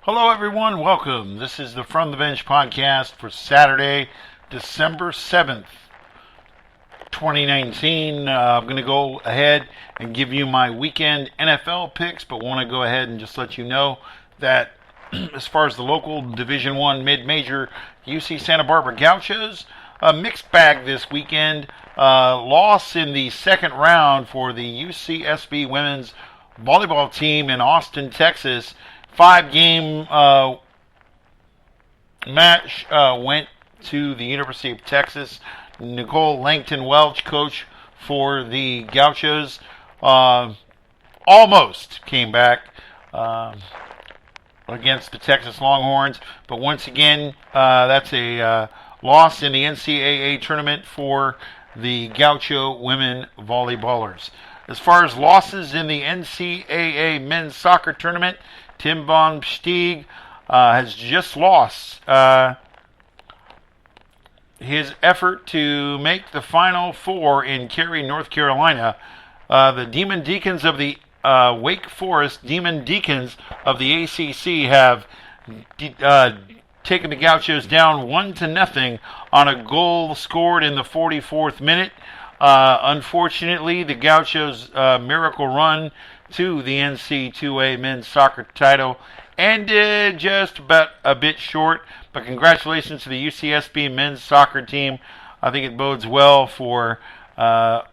Hello, everyone. Welcome. This is the From the Bench podcast for Saturday, December 7th, 2019. I'm going to go ahead and give you my weekend NFL picks, but want to go ahead and just let you know that as far as the local Division I mid-major UC Santa Barbara Gauchos, a mixed bag this weekend. Loss in the second round for the UCSB women's volleyball team in Austin, Texas. 5-game match went to the University of Texas. Nicole Langton-Welch, coach for the Gauchos, almost came back against the Texas Longhorns. But once again, that's a loss in the NCAA tournament for the Gaucho women volleyballers. As far as losses in the NCAA men's soccer tournament, Tim Von Stieg has just lost his effort to make the Final Four in Cary, North Carolina. The Demon Deacons of the Wake Forest Demon Deacons of the ACC have taken the Gauchos down 1-0 on a goal scored in the 44th minute. Unfortunately, the Gauchos' miracle run to the NCAA men's soccer title ended just about a bit short, but congratulations to the UCSB men's soccer team. I think it bodes well for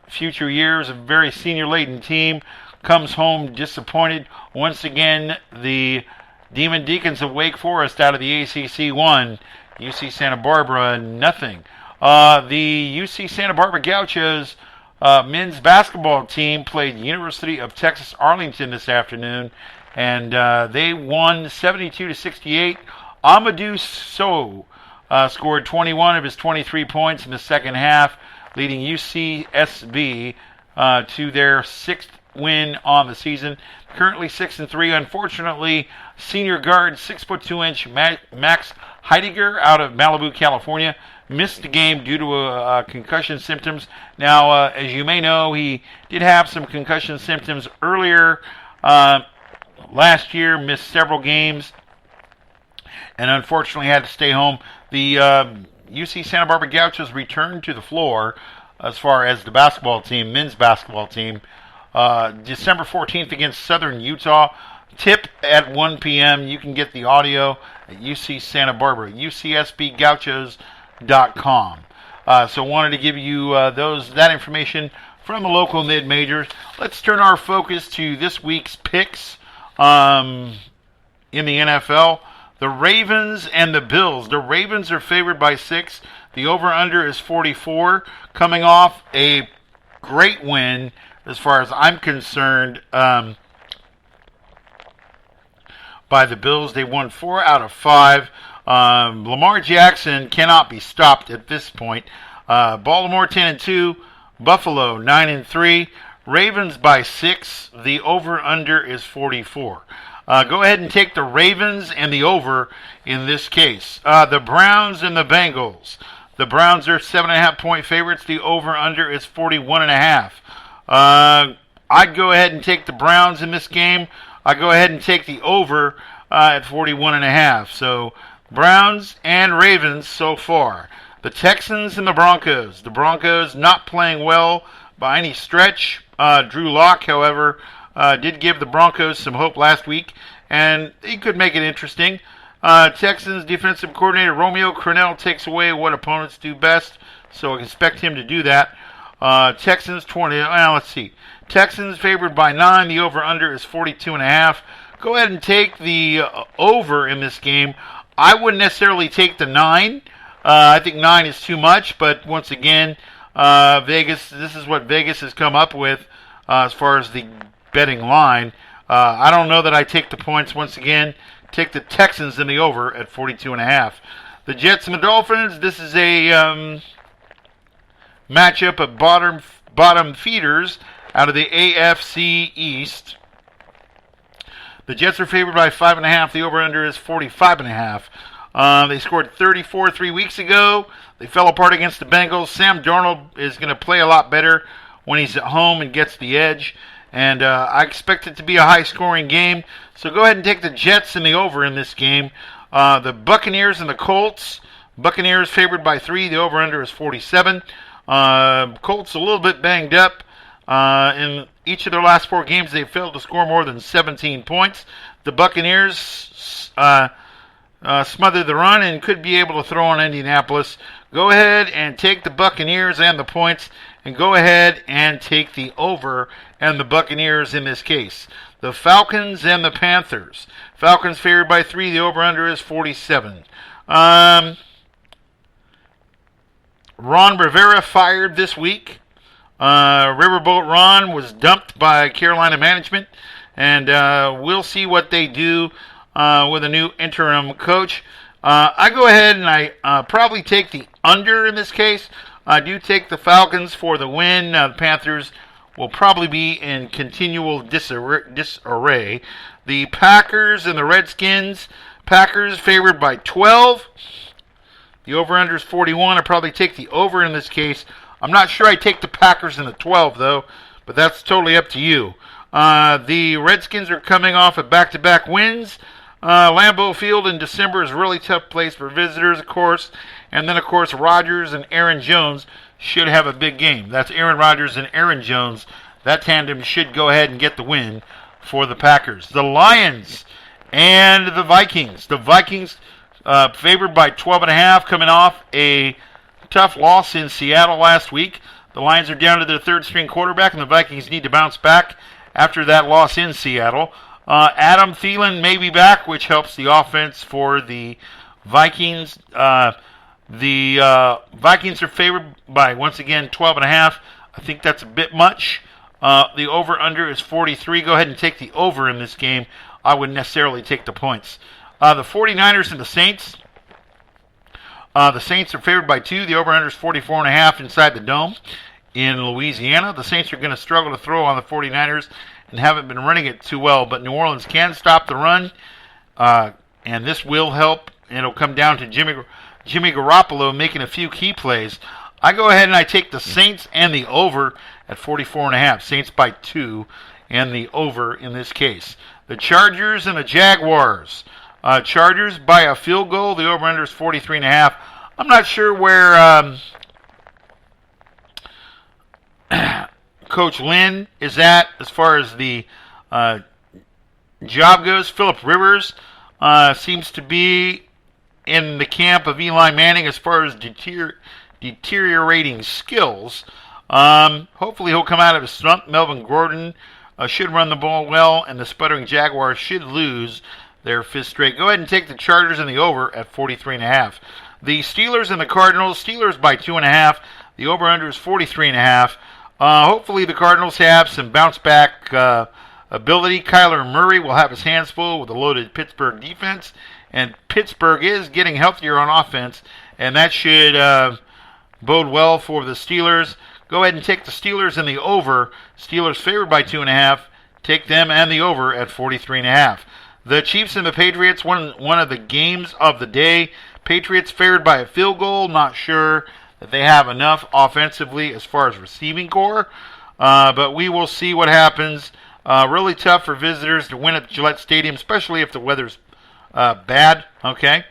future years. A very senior-laden team comes home disappointed. Once again, the Demon Deacons of Wake Forest out of the ACC won. UC Santa Barbara, nothing. The UC Santa Barbara Gauchos men's basketball team played University of Texas Arlington this afternoon, and they won 72-68. Amadou Sow scored 21 of his 23 points in the second half, leading UCSB to their sixth win on the season. Currently 6-3. Unfortunately, senior guard 6'2" Max Heidegger out of Malibu, California, missed the game due to concussion symptoms. Now, as you may know, he did have some concussion symptoms earlier last year, missed several games, and unfortunately had to stay home. The UC Santa Barbara Gauchos returned to the floor as far as the basketball team, men's basketball team, December 14th against Southern Utah. Tip at 1 p.m. You can get the audio at UC Santa Barbara, UCSBGauchos.com. So wanted to give you that information from the local mid-majors. Let's turn our focus to this week's picks in the NFL. The Ravens and the Bills. The Ravens are favored by 6. The over-under is 44. Coming off a great win, as far as I'm concerned, by the Bills. They won 4 out of 5. Lamar Jackson cannot be stopped at this point. Baltimore 10-2, Buffalo 9-3, Ravens by 6. The over/under is 44. Go ahead and take the Ravens and the over in this case. The Browns and the Bengals. The Browns are 7.5-point favorites. The over/under is 41.5. I'd go ahead and take the Browns in this game. I go ahead and take the over at 41.5. So Browns and Ravens so far. The Texans and the Broncos. The Broncos not playing well by any stretch. Drew Lock, however, did give the Broncos some hope last week, and he could make it interesting. Texans defensive coordinator Romeo Crennel takes away what opponents do best, so I expect him to do that. Texans 20. Let's see. Texans favored by 9. The over/under is 42.5. Go ahead and take the over in this game. I wouldn't necessarily take the 9. I think 9 is too much, but once again, Vegas. This is what Vegas has come up with as far as the betting line. I don't know that I take the points. Once again, take the Texans in the over at 42.5. The Jets and the Dolphins. This is a matchup of bottom feeders out of the AFC East. The Jets are favored by 5.5. The over/under is 45.5. They scored 34 3 weeks ago. They fell apart against the Bengals. Sam Darnold is going to play a lot better when he's at home and gets the edge. And I expect it to be a high-scoring game. So go ahead and take the Jets in the over in this game. The Buccaneers and the Colts. Buccaneers favored by 3. The over-under is 47. Colts a little bit banged up. In each of their last 4 games, they failed to score more than 17 points. The Buccaneers smothered the run and could be able to throw on Indianapolis. Go ahead and take the Buccaneers and the points, and go ahead and take the over and the Buccaneers in this case. The Falcons and the Panthers. Falcons favored by 3. The over-under is 47. Ron Rivera fired this week. Riverboat Ron was dumped by Carolina management, and we'll see what they do with a new interim coach. I go ahead and I probably take the under in this case. I do take the Falcons for the win. The Panthers will probably be in continual disarray. The Packers and the Redskins. Packers favored by 12. The over-under is 41. I probably take the over in this case. I'm not sure I take the Packers in the 12, though, but that's totally up to you. The Redskins are coming off of back-to-back wins. Lambeau Field in December is a really tough place for visitors, of course. And then, of course, Rodgers and Aaron Jones should have a big game. That's Aaron Rodgers and Aaron Jones. That tandem should go ahead and get the win for the Packers. The Lions and the Vikings. The Vikings favored by 12.5, coming off a tough loss in Seattle last week. The Lions are down to their third-string quarterback, and the Vikings need to bounce back after that loss in Seattle. Adam Thielen may be back, which helps the offense for the Vikings. The Vikings are favored by, once again, 12.5. I think that's a bit much. The over-under is 43. Go ahead and take the over in this game. I wouldn't necessarily take the points. The 49ers and the Saints. The Saints are favored by 2. The over-under is 44.5 inside the Dome in Louisiana. The Saints are going to struggle to throw on the 49ers and haven't been running it too well, but New Orleans can stop the run, and this will help. And it'll come down to Jimmy Garoppolo making a few key plays. I go ahead and I take the Saints and the over at 44.5. Saints by 2 and the over in this case. The Chargers and the Jaguars. Chargers by a field goal. The over-under is 43.5. I'm not sure where Coach Lynn is at as far as the job goes. Phillip Rivers seems to be in the camp of Eli Manning as far as deteriorating skills. Hopefully he'll come out of his slump. Melvin Gordon should run the ball well, and the sputtering Jaguars should lose their 5th straight. Go ahead and take the Chargers and the over at 43.5. The Steelers and the Cardinals. Steelers by 2.5. The over-under is 43.5. Hopefully the Cardinals have some bounce-back ability. Kyler Murray will have his hands full with a loaded Pittsburgh defense, and Pittsburgh is getting healthier on offense, and that should bode well for the Steelers. Go ahead and take the Steelers and the over. Steelers favored by 2.5. Take them and the over at 43.5. The Chiefs and the Patriots, one of the games of the day. Patriots favored by a field goal. Not sure that they have enough offensively as far as receiving core, but we will see what happens. Really tough for visitors to win at Gillette Stadium, especially if the weather's bad. Okay,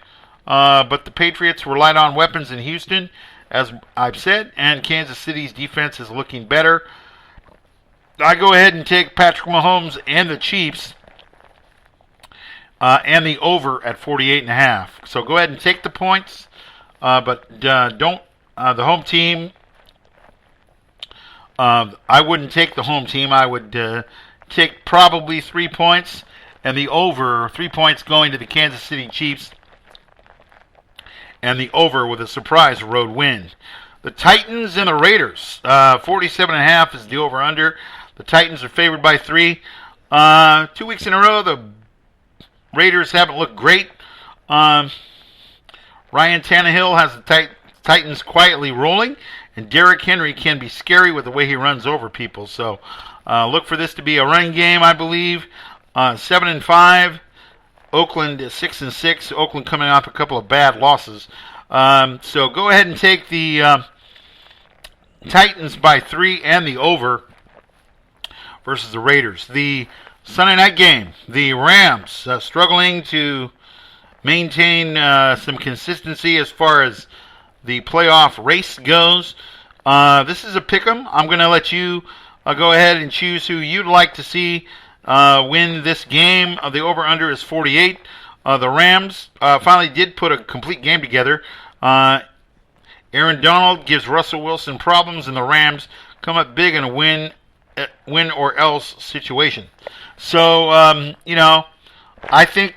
but the Patriots relied on weapons in Houston, as I've said, and Kansas City's defense is looking better. I go ahead and take Patrick Mahomes and the Chiefs and the over at 48.5. So go ahead and take the points, but don't. The home team, I wouldn't take the home team. I would take probably 3 points, and the over, 3 points going to the Kansas City Chiefs, and the over with a surprise road win. The Titans and the Raiders, 47.5 is the over-under. The Titans are favored by 3. 2 weeks in a row, the Raiders haven't looked great. Ryan Tannehill has the Titans quietly rolling, and Derrick Henry can be scary with the way he runs over people. So look for this to be a running game, I believe. 7-5. Oakland is 6-6. Oakland coming off a couple of bad losses. So go ahead and take the Titans by 3 and the over versus the Raiders. The Sunday night game. The Rams struggling to maintain some consistency as far as the playoff race goes. This is a pick'em. I'm going to let you go ahead and choose who you'd like to see win this game. The over-under is 48. The Rams finally did put a complete game together. Aaron Donald gives Russell Wilson problems, and the Rams come up big in a win or else situation. So, I think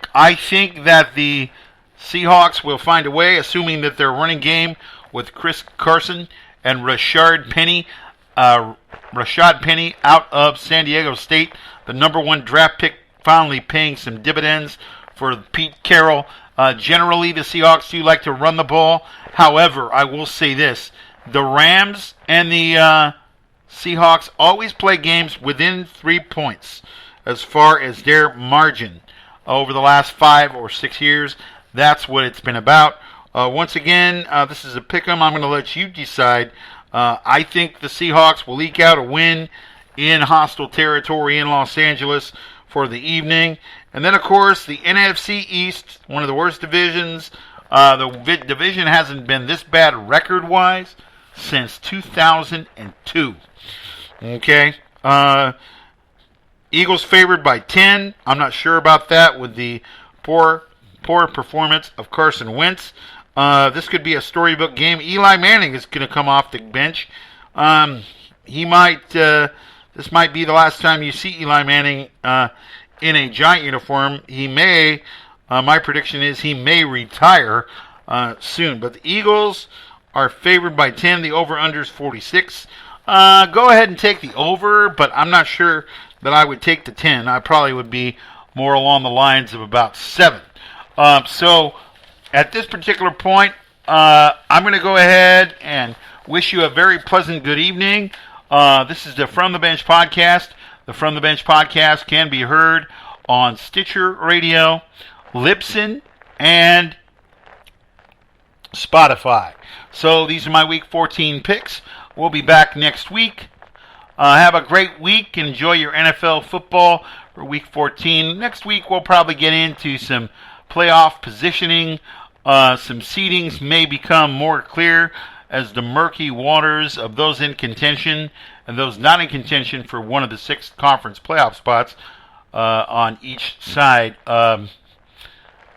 that the Seahawks will find a way, assuming that their running game with Chris Carson and Rashad Penny out of San Diego State, the number one draft pick, finally paying some dividends for Pete Carroll. Generally, the Seahawks do like to run the ball. However, I will say this. The Rams and the Seahawks always play games within 3 points as far as their margin. Over the last 5 or 6 years, that's what it's been about. Once again, this is a pick'em. I'm going to let you decide. I think the Seahawks will eke out a win in hostile territory in Los Angeles for the evening. And then, of course, the NFC East, one of the worst divisions. The division hasn't been this bad record-wise since 2002. Okay? Eagles favored by 10. I'm not sure about that with the poor performance of Carson Wentz. This could be a storybook game. Eli Manning is going to come off the bench. This might be the last time you see Eli Manning in a Giant uniform. He may, my prediction is he may retire soon. But the Eagles are favored by 10. The over-under is 46. Go ahead and take the over, but I'm not sure that I would take the 10. I probably would be more along the lines of about 7. So at this particular point, I'm going to go ahead and wish you a very pleasant good evening. This is the From the Bench podcast. The From the Bench podcast can be heard on Stitcher Radio, Libsyn, and Spotify. So these are my Week 14 picks. We'll be back next week. Have a great week. Enjoy your NFL football for Week 14. Next week, we'll probably get into some playoff positioning. Some seedings may become more clear as the murky waters of those in contention and those not in contention for one of the 6 conference playoff spots on each side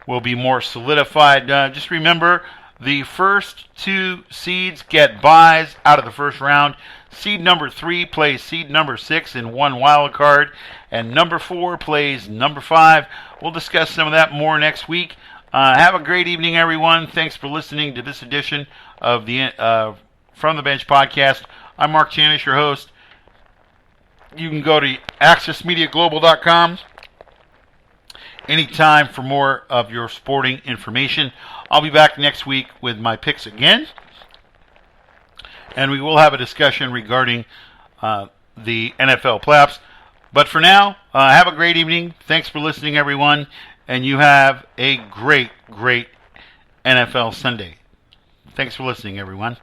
will be more solidified. Just remember, the first 2 seeds get byes out of the first round. Seed number 3 plays seed number 6 in one wild card, and number 4 plays number 5. We'll discuss some of that more next week. Have a great evening, everyone. Thanks for listening to this edition of the From the Bench podcast. I'm Mark Chanish, your host. You can go to accessmediaglobal.com anytime for more of your sporting information. I'll be back next week with my picks again, and we will have a discussion regarding the NFL playoffs. But for now, have a great evening. Thanks for listening, everyone, and you have a great, great NFL Sunday. Thanks for listening, everyone.